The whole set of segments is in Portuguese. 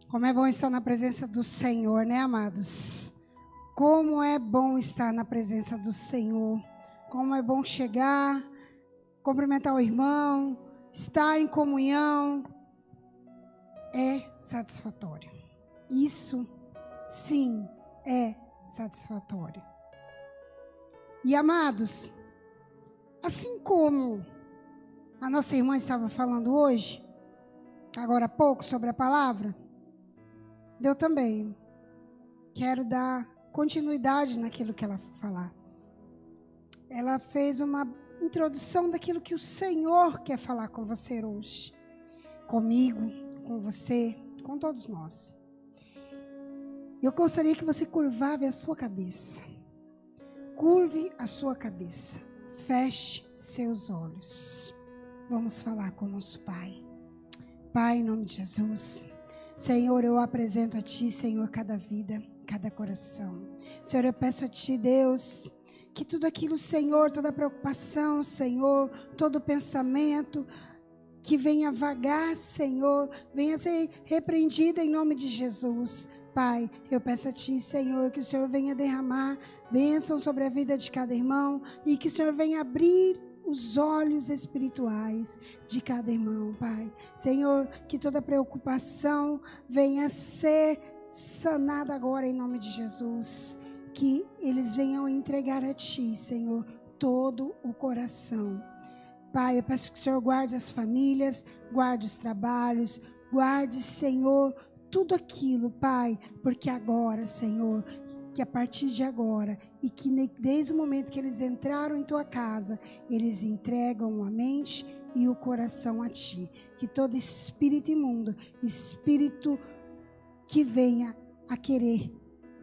Como é bom estar na presença do Senhor, né, amados? Como é bom estar na presença do Senhor. Como é bom chegar, cumprimentar o irmão, estar em comunhão. É satisfatório. Isso, sim, é satisfatório. E, amados, assim como a nossa irmã estava falando hoje, agora há pouco, sobre a palavra, eu também quero dar continuidade naquilo que ela falar. Ela fez uma introdução daquilo que o Senhor quer falar com você hoje. Comigo, com você, com todos nós. Eu gostaria que você curvasse a sua cabeça. Curve a sua cabeça. Feche seus olhos. Vamos falar com o nosso Pai. Pai, em nome de Jesus. Senhor, eu apresento a Ti, Senhor, cada vida, cada coração. Senhor, eu peço a Ti, Deus, que tudo aquilo, Senhor, toda preocupação, Senhor, todo pensamento que venha vagar, Senhor, venha ser repreendida em nome de Jesus. Pai, eu peço a Ti, Senhor, que o Senhor venha derramar bênção sobre a vida de cada irmão e que o Senhor venha abrir os olhos espirituais de cada irmão, Pai. Senhor, que toda preocupação venha ser sanada agora em nome de Jesus. Que eles venham entregar a Ti, Senhor, todo o coração. Pai, eu peço que o Senhor guarde as famílias, guarde os trabalhos, guarde, Senhor, tudo aquilo, Pai, porque agora, Senhor, que a partir de agora e que desde o momento que eles entraram em Tua casa, eles entregam a mente e o coração a Ti. Que todo espírito imundo, espírito que venha a querer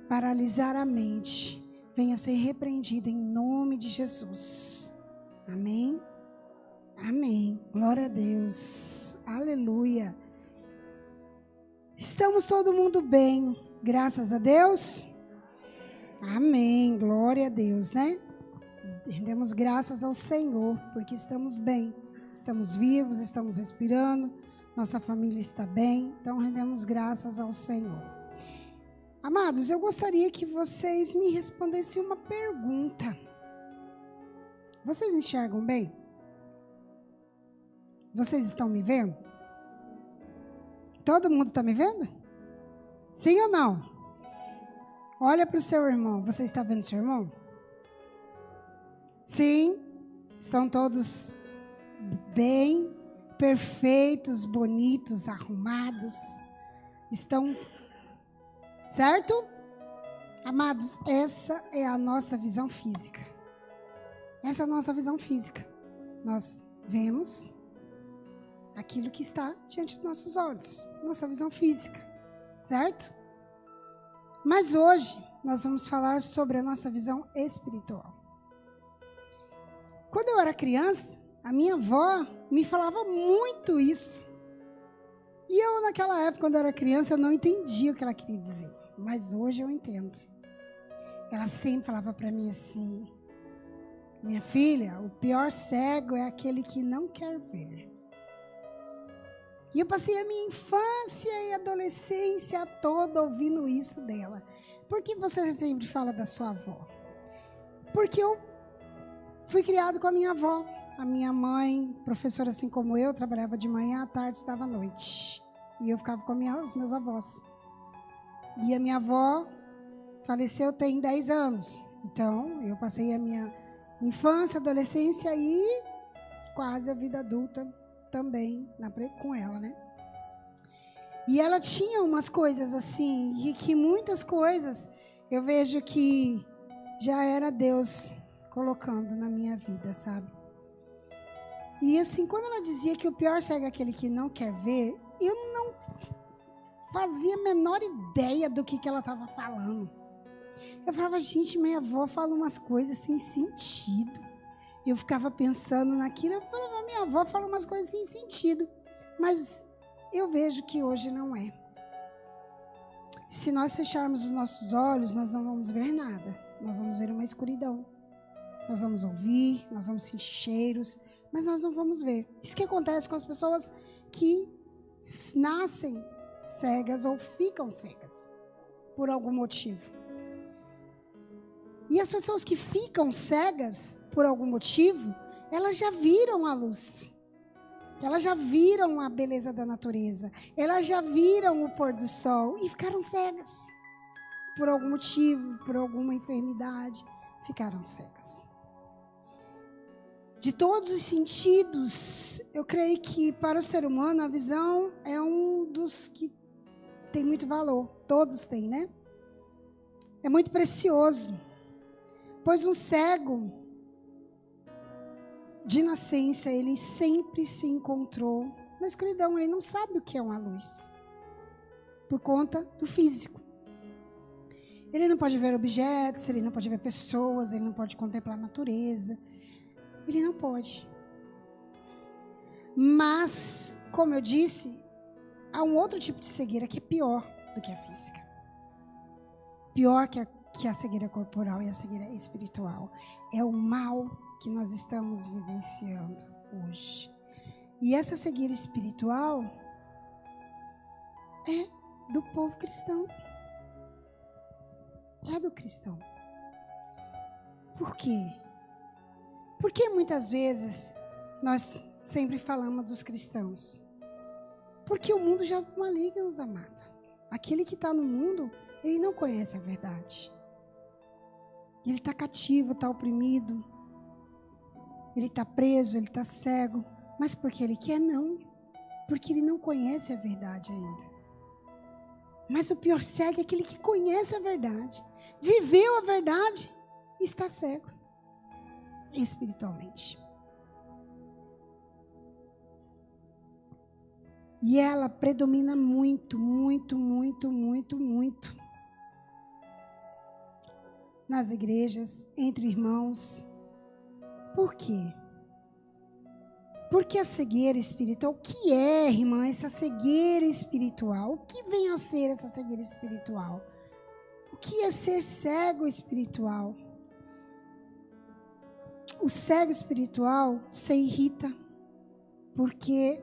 paralisar a mente, venha ser repreendido em nome de Jesus. Amém? Amém. Glória a Deus. Aleluia. Estamos todo mundo bem, graças a Deus. Amém. Glória a Deus, né? Rendemos graças ao Senhor, porque estamos bem. Estamos vivos, estamos respirando, nossa família está bem, então rendemos graças ao Senhor. Amados, eu gostaria que vocês me respondessem uma pergunta. Vocês enxergam bem? Vocês estão me vendo? Todo mundo está me vendo? Sim ou não? Olha para o seu irmão. Você está vendo seu irmão? Sim. Estão todos bem, perfeitos, bonitos, arrumados. Estão certo? Amados, essa é a nossa visão física. Essa é a nossa visão física. Nós vemos aquilo que está diante dos nossos olhos, nossa visão física, certo? Mas hoje nós vamos falar sobre a nossa visão espiritual. Quando eu era criança, a minha avó me falava muito isso. E eu, naquela época, quando eu era criança, eu não entendia o que ela queria dizer. Mas hoje eu entendo. Ela sempre falava para mim assim: minha filha, o pior cego é aquele que não quer ver. E eu passei a minha infância e adolescência toda ouvindo isso dela. Por que você sempre fala da sua avó? Porque eu fui criado com a minha avó. A minha mãe, professora assim como eu, trabalhava de manhã, à tarde, estava à noite. E eu ficava com os meus avós. E a minha avó faleceu tem 10 anos. Então, eu passei a minha infância, adolescência e quase a vida adulta também com ela, né? E ela tinha umas coisas assim, e que muitas coisas eu vejo que já era Deus colocando na minha vida, sabe? E assim, quando ela dizia que o pior cego é aquele que não quer ver, eu não fazia a menor ideia do que ela estava falando. Eu falava, gente, minha avó fala umas coisas sem sentido. Eu ficava pensando naquilo, eu falava, minha avó fala umas coisas sem sentido. Mas eu vejo que hoje não é. Se nós fecharmos os nossos olhos, nós não vamos ver nada. Nós vamos ver uma escuridão. Nós vamos ouvir, nós vamos sentir cheiros, mas nós não vamos ver. Isso que acontece com as pessoas que nascem cegas ou ficam cegas por algum motivo. E as pessoas que ficam cegas por algum motivo, elas já viram a luz. Elas já viram a beleza da natureza. Elas já viram o pôr do sol e ficaram cegas. Por algum motivo, por alguma enfermidade, ficaram cegas. De todos os sentidos, eu creio que para o ser humano a visão é um dos que tem muito valor. Todos têm, né? É muito precioso. Pois um cego, de nascença, ele sempre se encontrou na escuridão. Ele não sabe o que é uma luz, por conta do físico. Ele não pode ver objetos, ele não pode ver pessoas, ele não pode contemplar a natureza. Ele não pode. Mas, como eu disse, há um outro tipo de cegueira que é pior do que a física. Pior que a cegueira corporal e a cegueira espiritual. É o mal que nós estamos vivenciando hoje. E essa cegueira espiritual é do povo cristão. É do cristão. Por quê? Porque muitas vezes nós sempre falamos dos cristãos? Porque o mundo já não liga, meus amados. Aquele que está no mundo, ele não conhece a verdade. Ele está cativo, está oprimido. Ele está preso, ele está cego. Mas porque ele quer? Não. Porque ele não conhece a verdade ainda. Mas o pior cego é aquele que conhece a verdade. Viveu a verdade e está cego. Espiritualmente. E ela predomina muito, muito, muito, muito, muito nas igrejas, entre irmãos. Por quê? Porque a cegueira espiritual, o que é, irmã, essa cegueira espiritual? O que vem a ser essa cegueira espiritual? O que é ser cego espiritual? O cego espiritual se irrita porque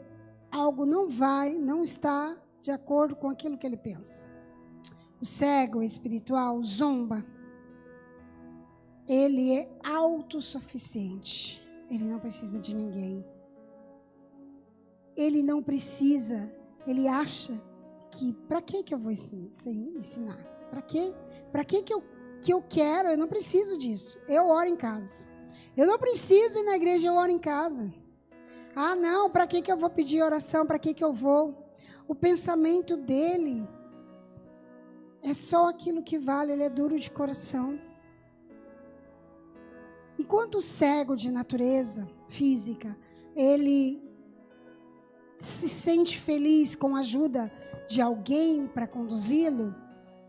algo não está de acordo com aquilo que ele pensa. O cego espiritual zomba. Ele é autossuficiente. Ele não precisa de ninguém. Ele não precisa, ele acha que, para que eu vou ensinar? Para quê? Para que eu quero? Eu não preciso disso. Eu oro em casa. Eu não preciso ir na igreja, eu oro em casa. Ah, não, para que eu vou pedir oração? Para que eu vou? O pensamento dele é só aquilo que vale, ele é duro de coração. Enquanto o cego de natureza física, ele se sente feliz com a ajuda de alguém para conduzi-lo,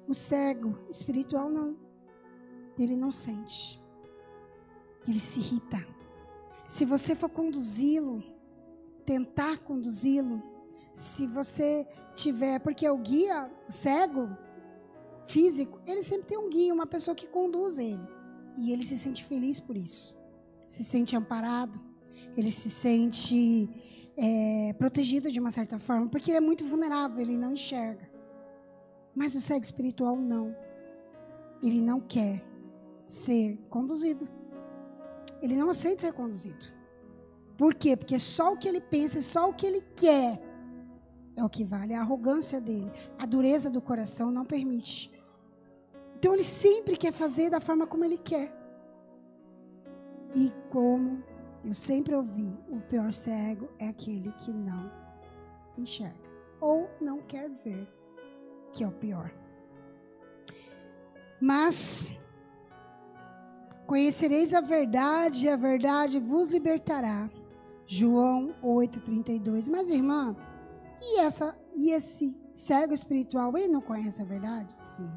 o cego espiritual não. Ele não sente. Ele se irrita. Se você for conduzi-lo, tentar conduzi-lo, se você tiver, porque o guia, o cego físico, ele sempre tem um guia, uma pessoa que conduz ele. E ele se sente feliz por isso. Se sente amparado. Ele se sente protegido de uma certa forma, porque ele é muito vulnerável, ele não enxerga. Mas o cego espiritual não. Ele não quer ser conduzido. Ele não aceita ser conduzido. Por quê? Porque só o que ele pensa, só o que ele quer é o que vale. A arrogância dele, a dureza do coração não permite. Então ele sempre quer fazer da forma como ele quer. E como eu sempre ouvi, o pior cego é aquele que não enxerga ou não quer ver, que é o pior. Mas conhecereis a verdade, e a verdade vos libertará. João 8:32. Mas, irmã, e esse cego espiritual, ele não conhece a verdade? Sim,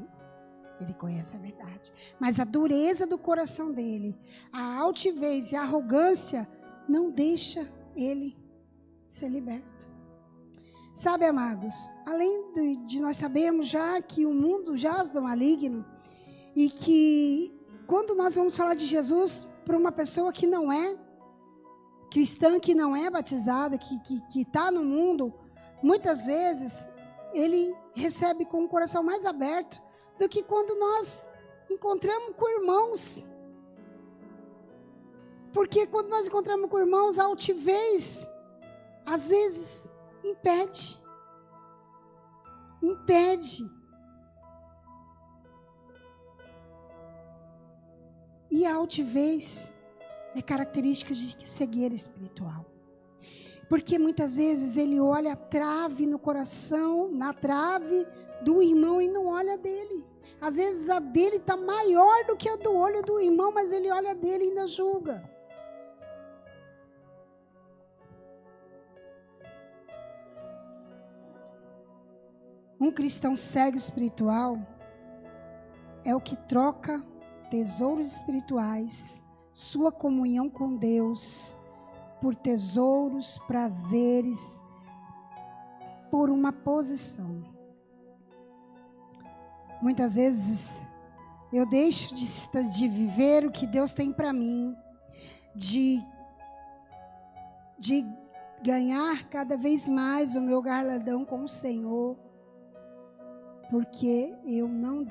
ele conhece a verdade. Mas a dureza do coração dele, a altivez e a arrogância, não deixa ele ser liberto. Sabe, amados, além de nós sabermos já que o mundo jaz do maligno, e que quando nós vamos falar de Jesus para uma pessoa que não é cristã, que não é batizada, que está no mundo, muitas vezes ele recebe com o coração mais aberto do que quando nós encontramos com irmãos. Porque quando nós encontramos com irmãos, a altivez, às vezes, impede. E a altivez é característica de cegueira espiritual. Porque muitas vezes ele olha a trave no coração, na trave do irmão e não olha a dele. Às vezes a dele está maior do que a do olho do irmão, mas ele olha a dele e ainda julga. Um cristão cego espiritual é o que troca tesouros espirituais, sua comunhão com Deus, por tesouros, prazeres, por uma posição. Muitas vezes eu deixo de viver o que Deus tem para mim, de ganhar cada vez mais o meu galardão com o Senhor, porque eu não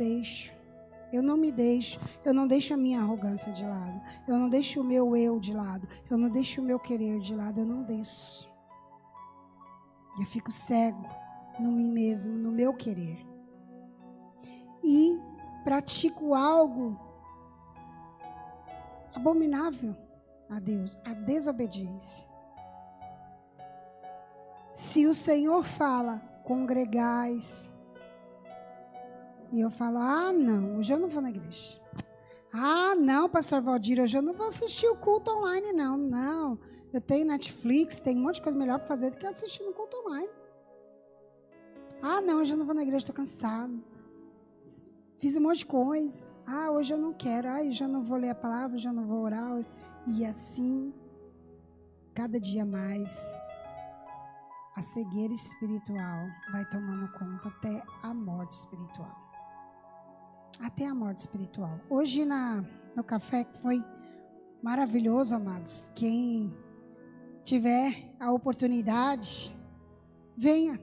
me deixo a minha arrogância de lado, eu não deixo o meu eu de lado, eu não deixo o meu querer de lado, eu não desço. Eu fico cego no mim mesmo, no meu querer. E pratico algo abominável a Deus, a desobediência. Se o Senhor fala, congregais, e eu falo, não, hoje eu não vou na igreja. Não, pastor Valdir, hoje eu não vou assistir o culto online, não. Eu tenho Netflix, tem um monte de coisa melhor para fazer do que assistir no culto online. Não, hoje eu não vou na igreja, estou cansado. Fiz um monte de coisa. Hoje eu não quero. Hoje eu não vou ler a palavra, hoje eu não vou orar. E assim, cada dia mais, a cegueira espiritual vai tomando conta até a morte espiritual. Até a morte espiritual. Hoje no café foi maravilhoso, amados. Quem tiver a oportunidade, venha.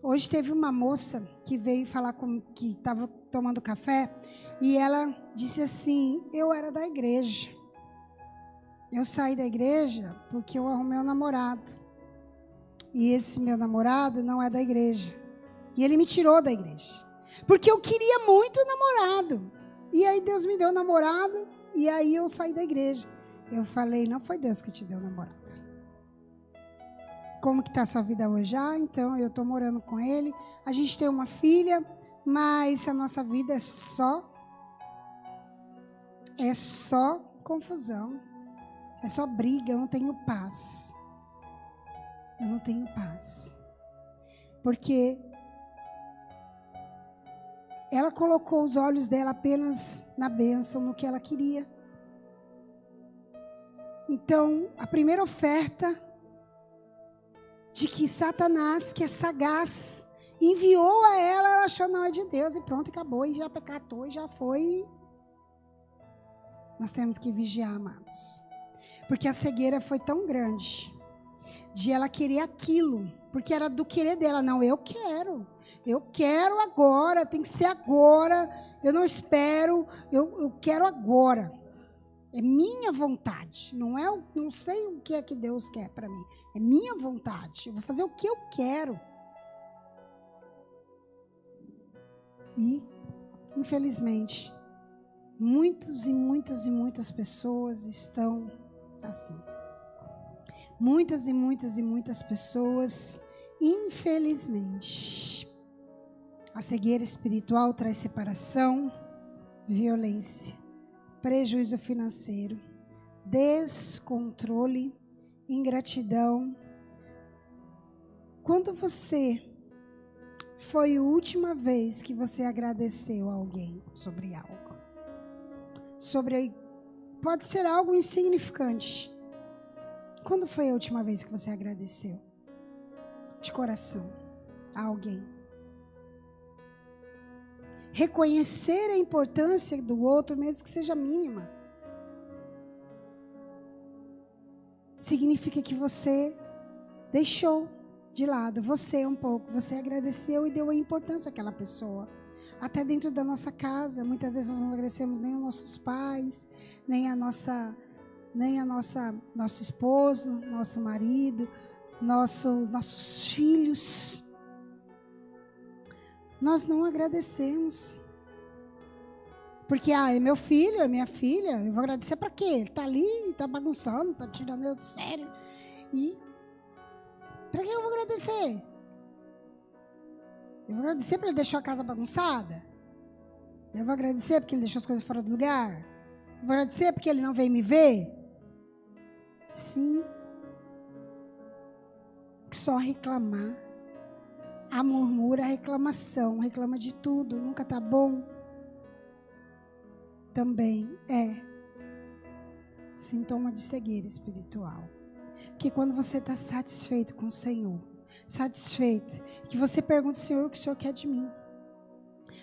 Hoje teve uma moça que veio falar que estava tomando café e ela disse assim, eu era da igreja. Eu saí da igreja porque eu arrumei um namorado. E esse meu namorado não é da igreja. E ele me tirou da igreja. Porque eu queria muito namorado. E aí Deus me deu namorado. E aí eu saí da igreja. Eu falei, não foi Deus que te deu namorado. Como que está a sua vida hoje? Então eu estou morando com ele. A gente tem uma filha. Mas a nossa vida é só confusão. É só briga. Eu não tenho paz. Eu não tenho paz. Porque ela colocou os olhos dela apenas na bênção, no que ela queria. Então, a primeira oferta de que Satanás, que é sagaz, enviou a ela, ela achou, não, é de Deus, e pronto, acabou, e já pecatou, e já foi. Nós temos que vigiar, amados. Porque a cegueira foi tão grande, de ela querer aquilo, porque era do querer dela. Não, eu quero agora, tem que ser agora, eu não espero, eu quero agora. É minha vontade, não sei o que é que Deus quer para mim, é minha vontade, eu vou fazer o que eu quero. E, infelizmente, muitas e muitas e muitas pessoas estão assim. Muitas e muitas e muitas pessoas, infelizmente, a cegueira espiritual traz separação, violência, prejuízo financeiro, descontrole, ingratidão. Quando você foi a última vez que você agradeceu a alguém sobre algo? Pode ser algo insignificante. Quando foi a última vez que você agradeceu? De coração, a alguém. Reconhecer a importância do outro, mesmo que seja mínima. Significa que você deixou de lado. Você um pouco. Você agradeceu e deu a importância àquela pessoa. Até dentro da nossa casa. Muitas vezes nós não agradecemos nem os nossos pais, nem a nosso esposo, nosso marido, nossos filhos. Nós não agradecemos. Porque, é meu filho, é minha filha, eu vou agradecer para quê? Ele está ali, está bagunçando, está tirando eu do sério. E para que eu vou agradecer? Eu vou agradecer porque ele deixou a casa bagunçada? Eu vou agradecer porque ele deixou as coisas fora do lugar? Eu vou agradecer porque ele não veio me ver? Sim. Só reclamar. A murmura, a reclamação, reclama de tudo, nunca está bom. Também é sintoma de cegueira espiritual. Porque quando você está satisfeito com o Senhor, satisfeito, que você pergunta, Senhor, o que o Senhor quer de mim?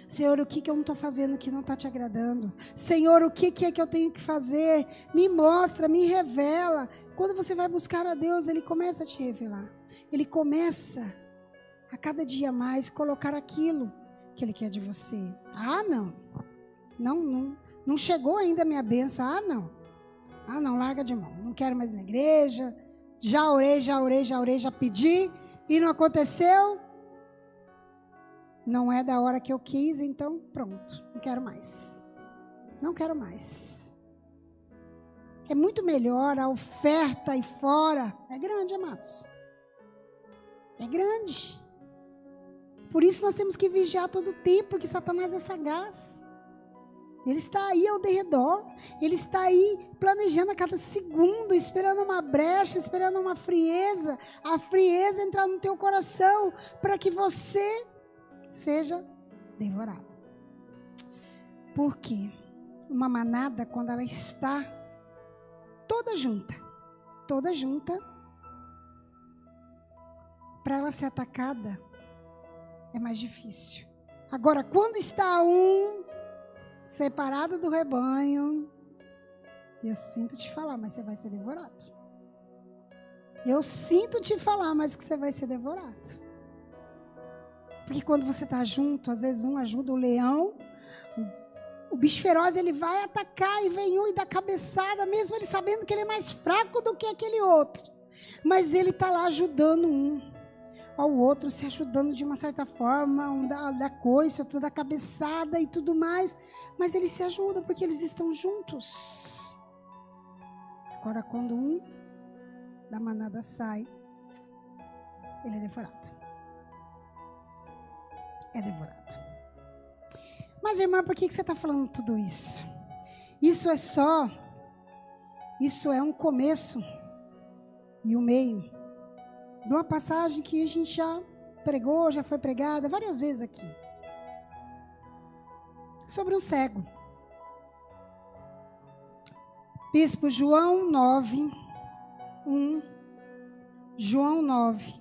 Senhor, o que eu não estou fazendo que não está te agradando? Senhor, o que é que eu tenho que fazer? Me mostra, me revela. Quando você vai buscar a Deus, Ele começa a te revelar. Ele começa a cada dia mais colocar aquilo que Ele quer de você. Não chegou ainda a minha bênção. Não, larga de mão. Não quero mais ir na igreja. Já orei, já pedi e não aconteceu. Não é da hora que eu quis, então pronto. Não quero mais. É muito melhor a oferta aí fora. É grande, amados. É grande. Por isso nós temos que vigiar todo o tempo, porque Satanás é sagaz. Ele está aí ao derredor, ele está aí planejando a cada segundo, esperando uma brecha, esperando uma frieza, a frieza entrar no teu coração, para que você seja devorado. Por quê? Uma manada, quando ela está toda junta, para ela ser atacada, é mais difícil. Agora, quando está separado do rebanho, eu sinto te falar, mas você vai ser devorado. Eu sinto te falar, mas que você vai ser devorado. Porque quando você está junto, às vezes um ajuda o leão, o bicho feroz, ele vai atacar e vem um e dá cabeçada, mesmo ele sabendo que ele é mais fraco do que aquele outro. Mas ele está lá ajudando um ao outro, se ajudando de uma certa forma, um dá coice, outro dá cabeçada e tudo mais. Mas eles se ajudam porque eles estão juntos. Agora, quando um da manada sai, ele é devorado. Mas, irmã, por que você está falando tudo isso? Isso é um começo e um meio de uma passagem que a gente já pregou, já foi pregada várias vezes aqui. Sobre um cego. Bispo João 9, 1. João 9.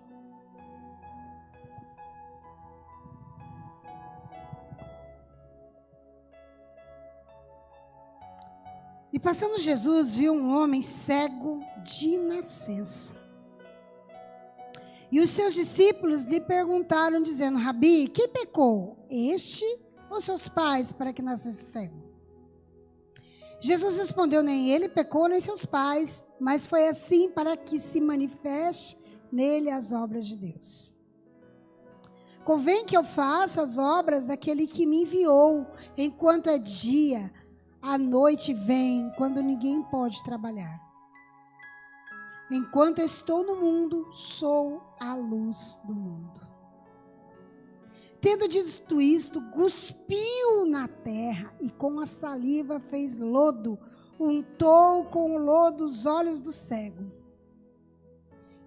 E passando Jesus, viu um homem cego de nascença. E os seus discípulos lhe perguntaram, dizendo, Rabi, quem pecou? Este ou seus pais, para que nascesse cego? Jesus respondeu, nem ele pecou, nem seus pais, mas foi assim para que se manifeste nele as obras de Deus. Convém que eu faça as obras daquele que me enviou, enquanto é dia, a noite vem, quando ninguém pode trabalhar. Enquanto estou no mundo, sou a luz do mundo. Tendo dito isto, cuspiu na terra e com a saliva fez lodo, untou com o lodo os olhos do cego.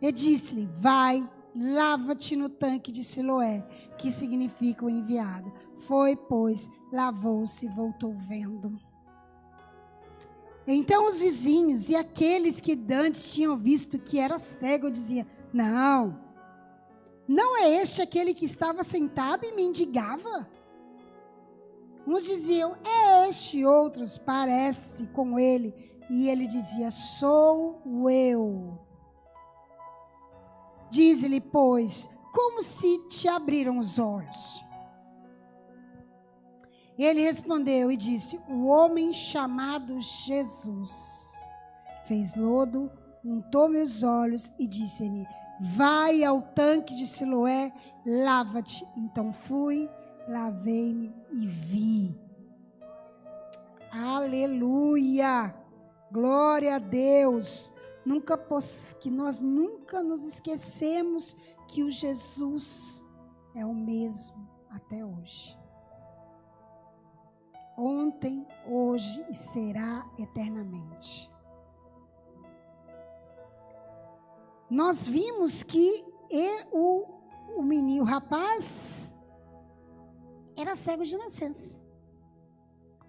E disse-lhe, vai, lava-te no tanque de Siloé, que significa o enviado. Foi, pois, lavou-se e voltou vendo. Então os vizinhos e aqueles que dantes tinham visto que era cego, diziam, não é este aquele que estava sentado e mendigava? Uns diziam, é este, outros, parece com ele. E ele dizia, sou eu. Diz-lhe, pois, como se te abriram os olhos? Ele respondeu e disse, o homem chamado Jesus fez lodo, untou-me os olhos e disse-me, vai ao tanque de Siloé, lava-te. Então fui, lavei-me e vi. Aleluia! Glória a Deus! Que nós nunca nos esquecemos que o Jesus é o mesmo até hoje. Ontem, hoje e será eternamente. Nós vimos que o rapaz era cego de nascença.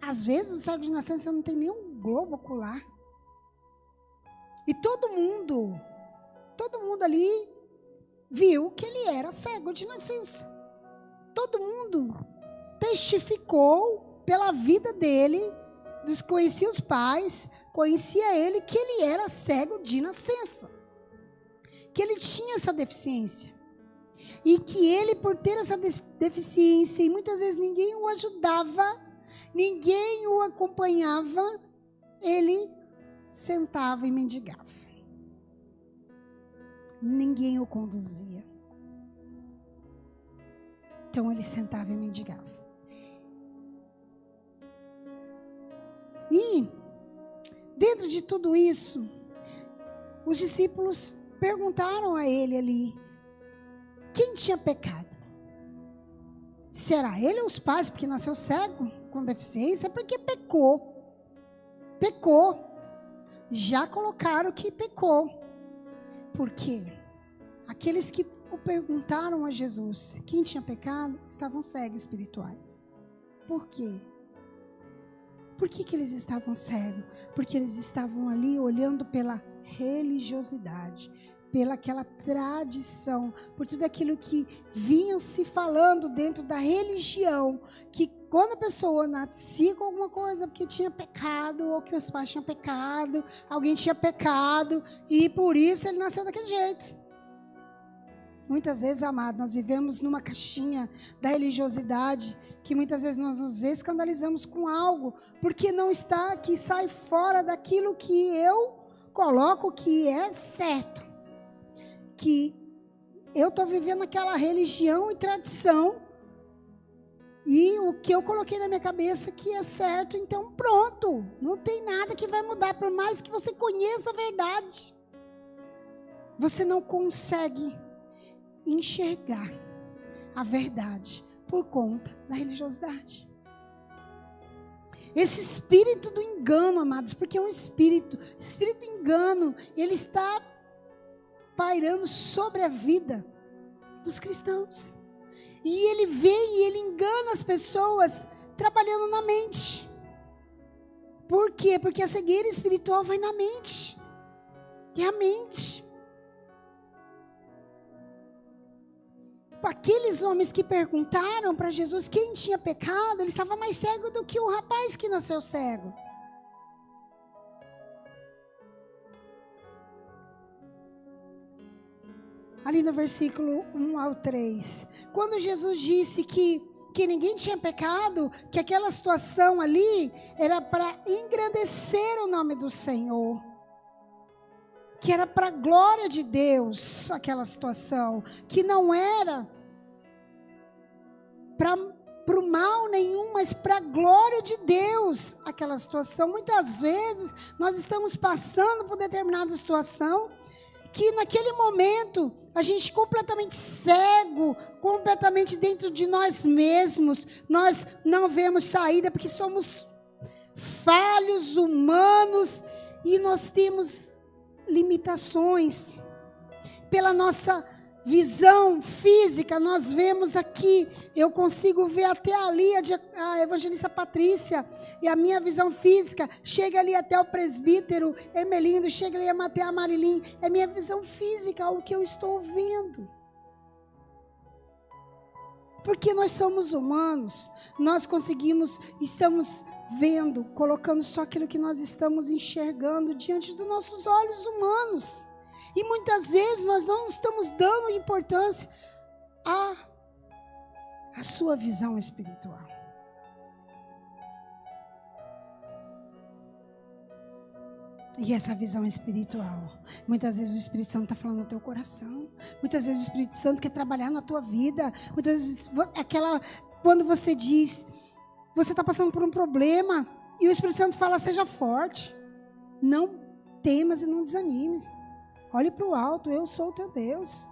Às vezes o cego de nascença não tem nenhum globo ocular. E todo mundo ali viu que ele era cego de nascença. Todo mundo testificou pela vida dele, conhecia os pais, conhecia ele, que ele era cego de nascença. Que ele tinha essa deficiência. E que ele, por ter essa deficiência, e muitas vezes ninguém o ajudava, ninguém o acompanhava, ele sentava e mendigava. Ninguém o conduzia. Então ele sentava e mendigava. E, dentro de tudo isso, os discípulos perguntaram a ele ali, quem tinha pecado? Será ele ou os pais, porque nasceu cego, com deficiência? Porque pecou. Pecou. Já colocaram que pecou. Por quê? Aqueles que o perguntaram a Jesus, quem tinha pecado, estavam cegos espirituais. Por quê? Por que eles estavam cegos? Porque eles estavam ali olhando pela religiosidade, pelaquela tradição, por tudo aquilo que vinham se falando dentro da religião, que quando a pessoa nascia com alguma coisa, porque tinha pecado, ou que os pais tinham pecado, alguém tinha pecado, e por isso ele nasceu daquele jeito. Muitas vezes, amado, nós vivemos numa caixinha da religiosidade, que muitas vezes nós nos escandalizamos com algo, porque não está, que sai fora daquilo que eu coloco que é certo. Que eu estou vivendo aquela religião e tradição, e o que eu coloquei na minha cabeça que é certo, então pronto, não tem nada que vai mudar, por mais que você conheça a verdade. Você não consegue enxergar a verdade por conta da religiosidade. Esse espírito do engano, amados, porque é um espírito, esse espírito do engano, ele está pairando sobre a vida dos cristãos. E ele vem e ele engana as pessoas trabalhando na mente. Por quê? Porque a cegueira espiritual vai na mente. E a mente. Aqueles homens que perguntaram para Jesus quem tinha pecado, ele estava mais cego do que o rapaz que nasceu cego. Ali no versículo 1 ao 3. Quando Jesus disse que ninguém tinha pecado, que aquela situação ali era para engrandecer o nome do Senhor. Que era para a glória de Deus, aquela situação. Que não era para o mal nenhum, mas para a glória de Deus, aquela situação. Muitas vezes nós estamos passando por determinada situação, que naquele momento a gente completamente cego, completamente dentro de nós mesmos, nós não vemos saída porque somos falhos, humanos, e nós temos limitações. Pela nossa visão física, nós vemos aqui, eu consigo ver até ali a evangelista Patrícia, e a minha visão física chega ali até o presbítero Emelindo, chega ali até a Marilim, é minha visão física, o que eu estou vendo. Porque nós somos humanos, nós estamos vendo, colocando só aquilo que nós estamos enxergando diante dos nossos olhos humanos. E muitas vezes nós não estamos dando importância à sua visão espiritual. E essa visão espiritual, muitas vezes o Espírito Santo está falando no teu coração. Muitas vezes o Espírito Santo quer trabalhar na tua vida. Muitas vezes, quando você diz, você está passando por um problema, e o Espírito Santo fala, seja forte. Não temas e não desanimes. Olhe para o alto, eu sou o teu Deus.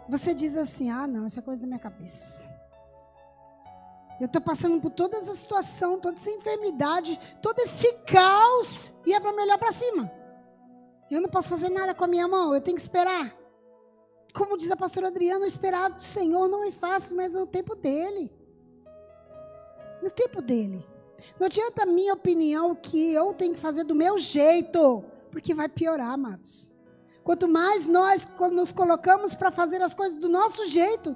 Você diz assim, não, isso é coisa da minha cabeça. Eu estou passando por toda essa situação, toda essa enfermidade, todo esse caos, e é para me olhar para cima. Eu não posso fazer nada com a minha mão, eu tenho que esperar. Como diz a pastora Adriana, esperar do Senhor não é fácil, mas é no tempo dEle. No tempo dEle. Não adianta a minha opinião que eu tenho que fazer do meu jeito, porque vai piorar, amados. Quanto mais nós nos colocamos para fazer as coisas do nosso jeito,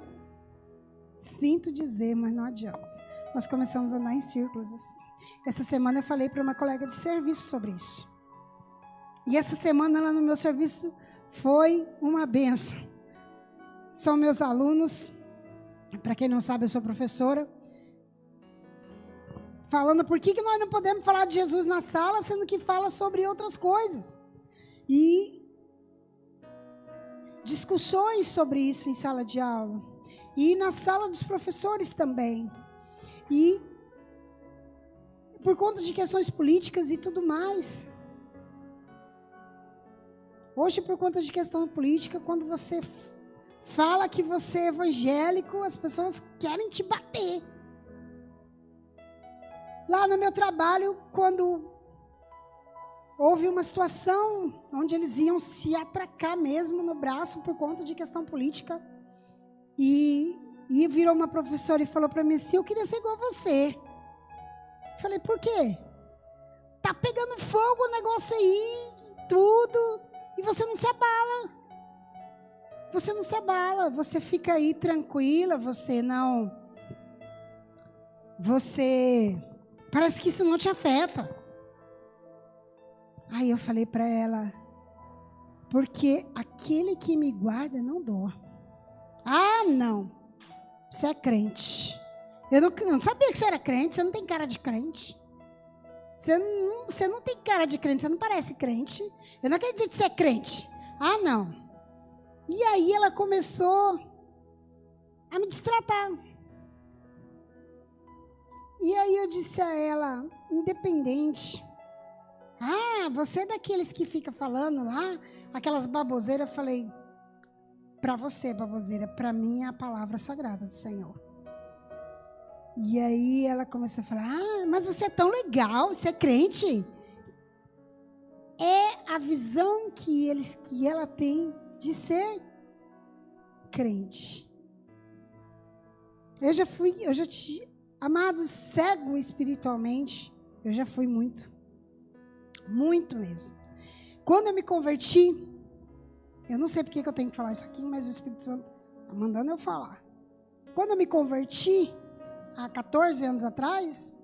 sinto dizer, mas não adianta. Nós começamos a andar em círculos assim. Essa semana eu falei para uma colega de serviço sobre isso. E essa semana lá no meu serviço foi uma benção. São meus alunos, para quem não sabe, eu sou professora, falando por que nós não podemos falar de Jesus na sala, sendo que fala sobre outras coisas. E discussões sobre isso em sala de aula. E na sala dos professores também. E por conta de questões políticas e tudo mais. Hoje, por conta de questão política, quando você fala que você é evangélico, as pessoas querem te bater. Lá no meu trabalho, quando houve uma situação onde eles iam se atracar mesmo no braço por conta de questão política, e virou uma professora e falou para mim assim, eu queria ser igual a você. Falei, por quê? Tá pegando fogo o negócio aí, tudo, e você não se abala. Você não se abala, você fica aí tranquila, parece que isso não te afeta. Aí eu falei para ela, porque aquele que me guarda não dorme. Não, você é crente. Eu não sabia que você era crente, você não tem cara de crente. Você não tem cara de crente, você não parece crente. Eu não acredito que você é crente. Não. E aí ela começou a me destratar. E aí eu disse a ela, independente. Você é daqueles que fica falando lá, aquelas baboseiras. Eu falei, para você, baboseira, para mim é a palavra sagrada do Senhor. E aí ela começou a falar, mas você é tão legal, você é crente. É a visão que ela tem de ser crente. Amado, cego espiritualmente, eu já fui muito. Muito mesmo. Quando eu me converti, eu não sei porque que eu tenho que falar isso aqui, mas o Espírito Santo está mandando eu falar. Quando eu me converti, há 14 anos atrás,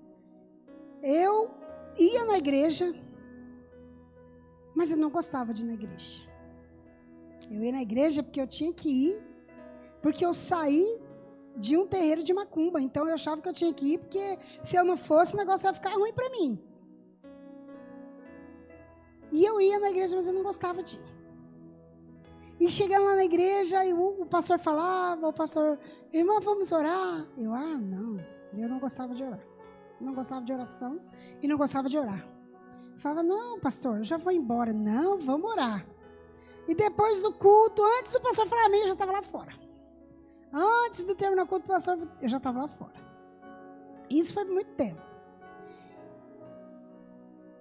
eu ia na igreja, mas eu não gostava de ir na igreja. Eu ia na igreja porque eu tinha que ir, porque eu saí de um terreiro de macumba, então eu achava que eu tinha que ir, porque se eu não fosse, o negócio ia ficar ruim para mim. E eu ia na igreja, mas eu não gostava de ir. E chegando lá na igreja, e o pastor falava, irmão, vamos orar? Não, eu não gostava de orar. Não gostava de oração e não gostava de orar. Eu falava, não, pastor, eu já vou embora. Não, vamos orar. E depois do culto, antes do pastor falar amém, eu já estava lá fora. Antes de terminar o culto do pastor, eu já estava lá fora. Isso foi muito tempo.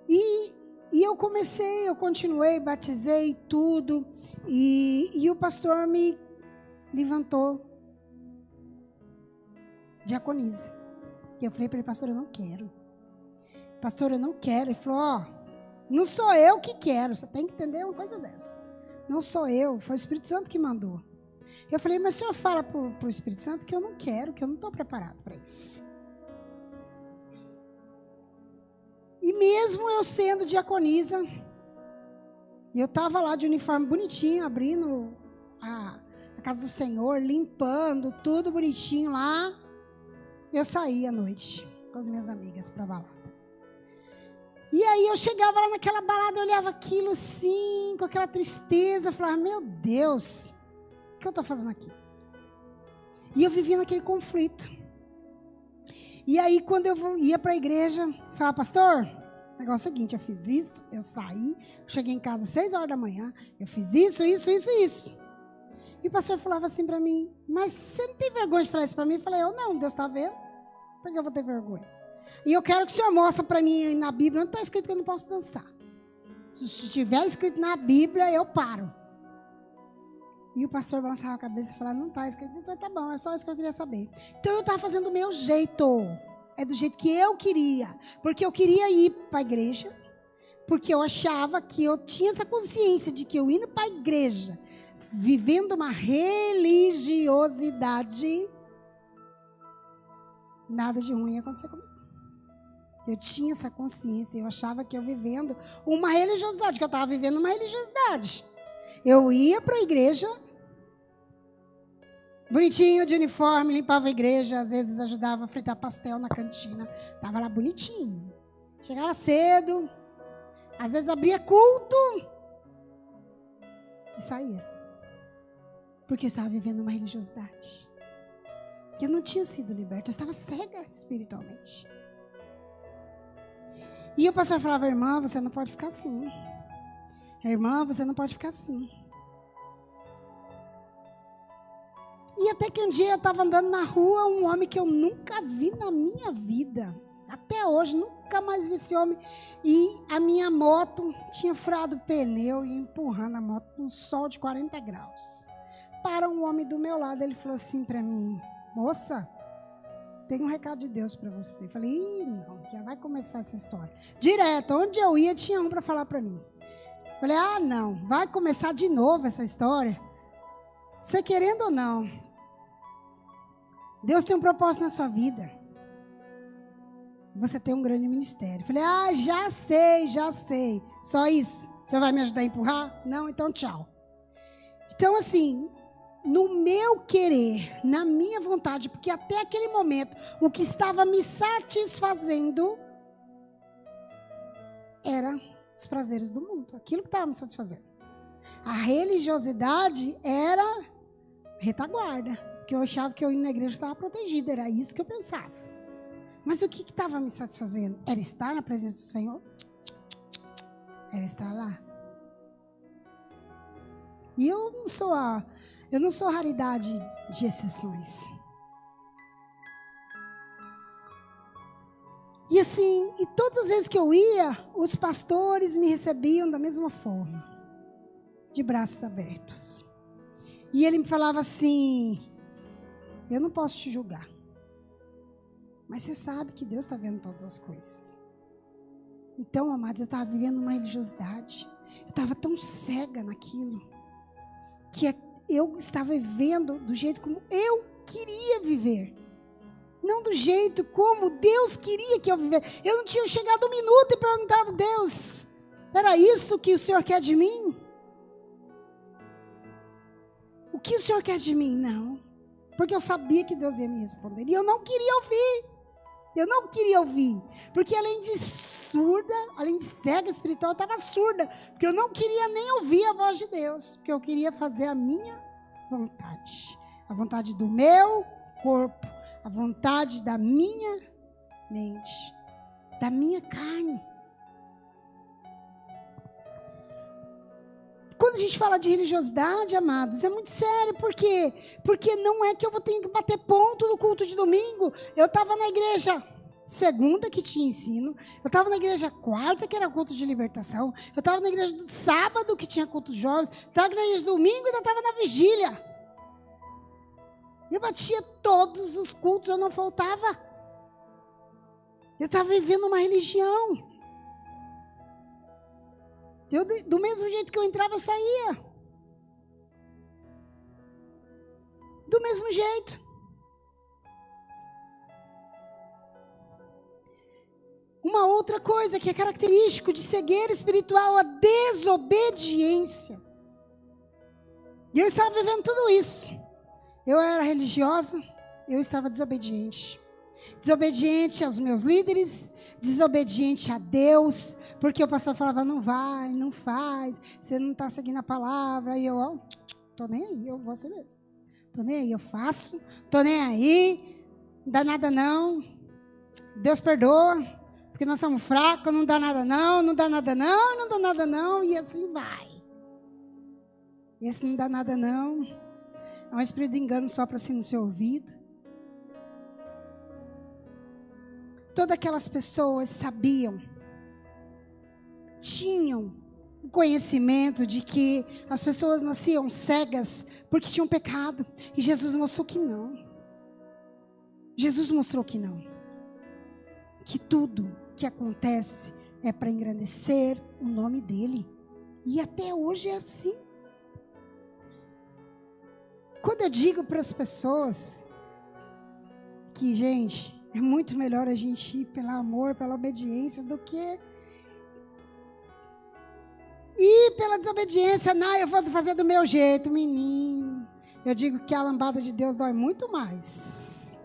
E eu continuei, batizei tudo. E o pastor me levantou, diaconisa. E eu falei para ele, pastor, eu não quero. Pastor, eu não quero. Ele falou, não sou eu que quero. Você tem que entender uma coisa dessa. Não sou eu, foi o Espírito Santo que mandou. Eu falei, mas o senhor fala para o Espírito Santo que eu não quero, que eu não estou preparado para isso. E mesmo eu sendo diaconisa, E eu estava lá de uniforme bonitinho, abrindo a casa do Senhor, limpando, tudo bonitinho lá. Eu saí à noite com as minhas amigas para balada. E aí eu chegava lá naquela balada, eu olhava aquilo assim, com aquela tristeza, falava, meu Deus, o que eu estou fazendo aqui? E eu vivia naquele conflito. E aí quando eu ia para a igreja, falava, pastor, o negócio é o seguinte, eu fiz isso, eu saí, cheguei em casa às 6 horas da manhã, eu fiz isso. E o pastor falava assim para mim, mas você não tem vergonha de falar isso para mim? Eu falei, eu não, Deus está vendo, por que eu vou ter vergonha? E eu quero que o senhor mostre para mim na Bíblia, onde está escrito que eu não posso dançar. Se estiver escrito na Bíblia, eu paro. E o pastor balançava a cabeça e falava, não está escrito, então tá bom, é só isso que eu queria saber. Então eu estava fazendo do meu jeito, é do jeito que eu queria, porque eu queria ir para a igreja, porque eu achava que eu tinha essa consciência de que eu indo para a igreja, vivendo uma religiosidade, nada de ruim ia acontecer comigo. Eu tinha essa consciência, eu achava que eu vivendo uma religiosidade, que eu estava vivendo uma religiosidade. Eu ia para a igreja, bonitinho, de uniforme, limpava a igreja, às vezes ajudava a fritar pastel na cantina, estava lá bonitinho. Chegava cedo, às vezes abria culto e saía. Porque eu estava vivendo uma religiosidade. Que eu não tinha sido liberta, eu estava cega espiritualmente. E o pastor falava, irmã, você não pode ficar assim. Irmã, você não pode ficar assim. E até que um dia eu estava andando na rua, um homem que eu nunca vi na minha vida. Até hoje, nunca mais vi esse homem. E a minha moto tinha furado o pneu e empurrando a moto num sol de 40 graus. Para um homem do meu lado, ele falou assim para mim, moça, tem um recado de Deus para você. Eu falei, não, já vai começar essa história. Direto, onde eu ia, tinha um para falar para mim. Eu falei, não, vai começar de novo essa história. Você querendo ou não, Deus tem um propósito na sua vida. Você tem um grande ministério. Eu falei, já sei. Só isso? O senhor vai me ajudar a empurrar? Não, então tchau. Então, assim, no meu querer, na minha vontade, porque até aquele momento, o que estava me satisfazendo era os prazeres do mundo. Aquilo que estava me satisfazendo. A religiosidade era retaguarda. Porque eu achava que eu indo na igreja estava protegida. Era isso que eu pensava. Mas o que estava me satisfazendo? Era estar na presença do Senhor? Era estar lá. E eu não sou raridade de exceções. E assim, e todas as vezes que eu ia, os pastores me recebiam da mesma forma, de braços abertos. E ele me falava assim, eu não posso te julgar, mas você sabe que Deus está vendo todas as coisas. Então, amados, eu estava vivendo uma religiosidade, eu estava tão cega naquilo, que eu estava vivendo do jeito como eu queria viver. Não do jeito como Deus queria que eu vivesse. Eu não tinha chegado um minuto e perguntado, Deus, era isso que o Senhor quer de mim? O que o Senhor quer de mim? Não. Porque eu sabia que Deus ia me responder. E eu não queria ouvir. Eu não queria ouvir. Porque além de surda, além de cega espiritual, eu estava surda. Porque eu não queria nem ouvir a voz de Deus. Porque eu queria fazer a minha vontade. A vontade do meu corpo. A vontade da minha mente. Da minha carne. Quando a gente fala de religiosidade, amados, é muito sério. Por quê? Porque não é que eu vou ter que bater ponto no culto de domingo. Eu estava na igreja segunda, que tinha ensino. Eu estava na igreja quarta, que era culto de libertação. Eu estava na igreja do sábado, que tinha culto de jovens. Estava na igreja do domingo e ainda estava na vigília. Eu batia todos os cultos, eu não faltava. Eu estava vivendo uma religião. Do mesmo jeito que eu entrava, eu saía. Do mesmo jeito. Uma outra coisa que é característico de cegueira espiritual, a desobediência. E eu estava vivendo tudo isso. Eu era religiosa, eu estava desobediente. Desobediente aos meus líderes, desobediente a Deus, porque o pastor falava, não vai, não faz, você não está seguindo a palavra. E eu, tô nem aí, eu vou assim mesmo. Tô nem aí, eu faço, tô nem aí, não dá nada não. Deus perdoa, porque nós somos fracos, não dá nada não, não dá nada não, não dá nada não, e assim vai. Esse não dá nada não. É um espírito de engano só para assim no seu ouvido. Todas aquelas pessoas sabiam, tinham o conhecimento de que as pessoas nasciam cegas porque tinham pecado. E Jesus mostrou que não. Jesus mostrou que não. Que tudo que acontece é para engrandecer o nome dele. E até hoje é assim. Quando eu digo para as pessoas que, gente, é muito melhor a gente ir pelo amor, pela obediência, do que ir pela desobediência. Não, eu vou fazer do meu jeito, menino. Eu digo que a lambada de Deus dói muito mais.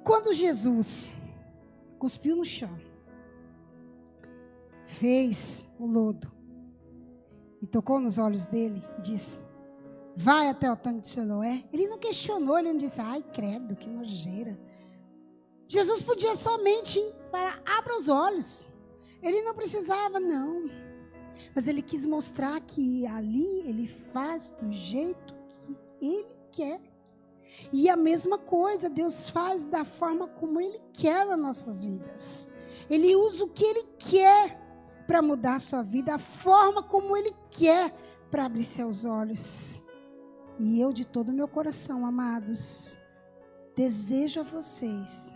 Quando Jesus cuspiu no chão, fez o lodo e tocou nos olhos dele e disse, vai até o tanque de Siloé. Ele não questionou, ele não disse, ai credo, que nojeira. Jesus podia somente falar, abra os olhos. Ele não precisava, não. Mas ele quis mostrar que ali ele faz do jeito que ele quer. E a mesma coisa, Deus faz da forma como ele quer nas nossas vidas. Ele usa o que ele quer para mudar a sua vida, a forma como ele quer para abrir seus olhos. E eu, de todo o meu coração, amados, desejo a vocês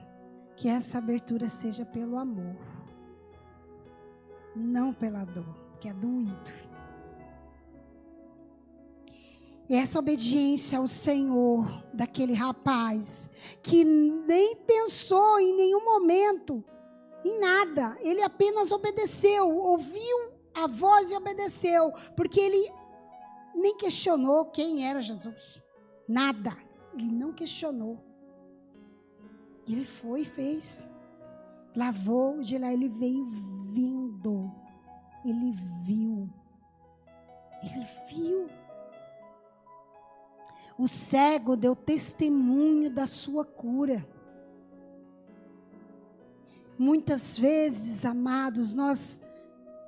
que essa abertura seja pelo amor, não pela dor, que é doído. E essa obediência ao Senhor daquele rapaz que nem pensou em nenhum momento em nada, ele apenas obedeceu, ouviu a voz e obedeceu, porque ele nem questionou quem era Jesus. Nada. Ele não questionou. Ele foi e fez. Lavou, de lá ele veio vindo. Ele viu. Ele viu. O cego deu testemunho da sua cura. Muitas vezes, amados, nós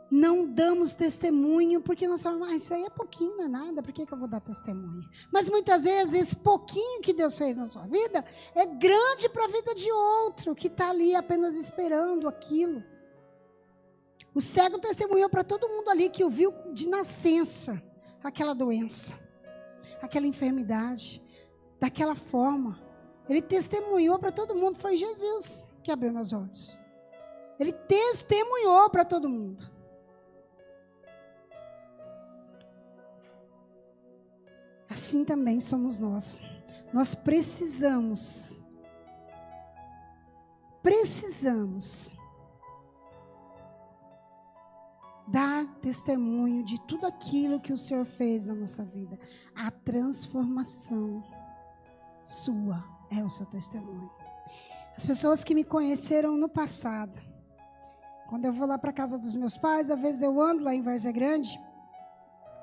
não damos testemunho porque nós falamos, isso aí é pouquinho, não é nada, por que eu vou dar testemunho? Mas muitas vezes esse pouquinho que Deus fez na sua vida é grande para a vida de outro que está ali apenas esperando aquilo. O cego testemunhou para todo mundo ali que o viu de nascença, aquela doença, aquela enfermidade, daquela forma. Ele testemunhou para todo mundo, foi Jesus que abriu meus olhos. Ele testemunhou para todo mundo. Assim também somos nós. Nós precisamos dar testemunho de tudo aquilo que o Senhor fez na nossa vida. A transformação sua é o seu testemunho. As pessoas que me conheceram no passado, quando eu vou lá para a casa dos meus pais, às vezes eu ando lá em Várzea Grande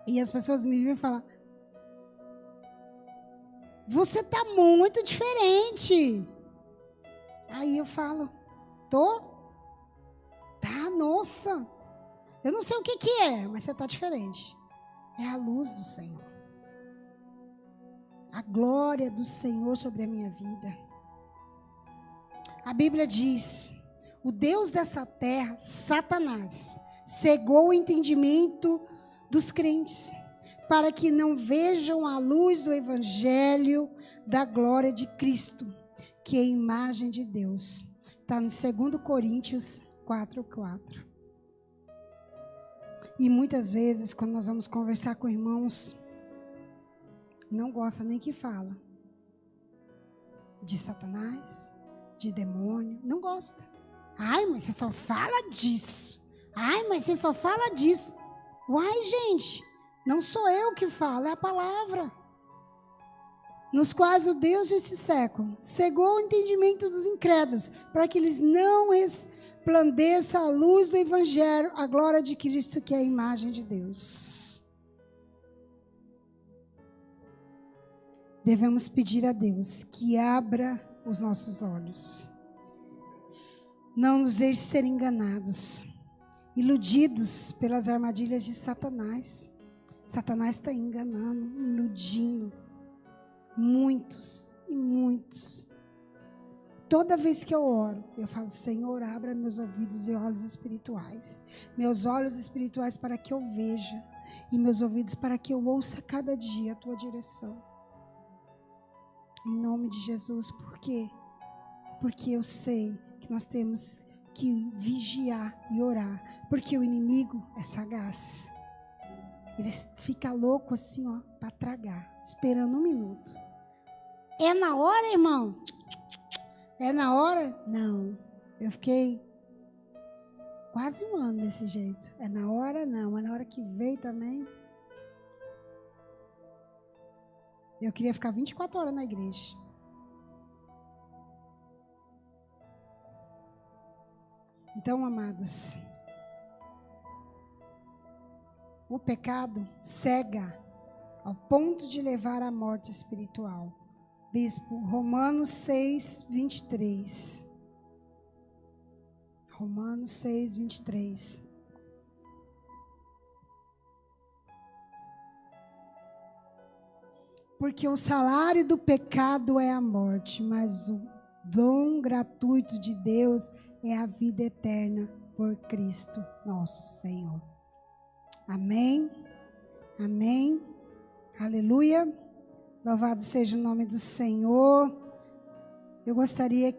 e as pessoas me vêm e falam, você está muito diferente. Aí eu falo, tô? Tá, nossa. Eu não sei o que é, mas você está diferente. É a luz do Senhor. A glória do Senhor sobre a minha vida. A Bíblia diz, o Deus dessa terra, Satanás, cegou o entendimento dos crentes, para que não vejam a luz do Evangelho da glória de Cristo, que é a imagem de Deus. Está no 2 Coríntios 4:4. E muitas vezes, quando nós vamos conversar com irmãos, não gosta nem que fala de Satanás, de demônio. Não gosta. Ai, mas você só fala disso. Ai, mas você só fala disso. Uai, gente, não sou eu que falo, é a palavra. Nos quais o Deus desse século cegou o entendimento dos incrédulos, para que eles não resplandeça a luz do Evangelho, a glória de Cristo, que é a imagem de Deus. Devemos pedir a Deus que abra os nossos olhos. Não nos deixe ser enganados, iludidos pelas armadilhas de Satanás. Satanás está enganando, iludindo muitos e muitos. Toda vez que eu oro, eu falo: Senhor, abra meus ouvidos e olhos espirituais. Meus olhos espirituais para que eu veja, e meus ouvidos para que eu ouça cada dia a tua direção. Em nome de Jesus. Por quê? Porque eu sei que nós temos que vigiar e orar, porque o inimigo é sagaz. Ele fica louco assim, ó, para tragar, esperando um minuto. É na hora, irmão? É na hora? Não. Eu fiquei quase um ano desse jeito. É na hora? Não. É na hora que veio também. Eu queria ficar 24 horas na igreja. Então, amados, o pecado cega ao ponto de levar à morte espiritual. Bispo, Romanos 6, 23. Romanos 6, 23. Porque o salário do pecado é a morte, mas o dom gratuito de Deus é a vida eterna por Cristo nosso Senhor. Amém? Amém? Aleluia. Louvado seja o nome do Senhor. Eu gostaria que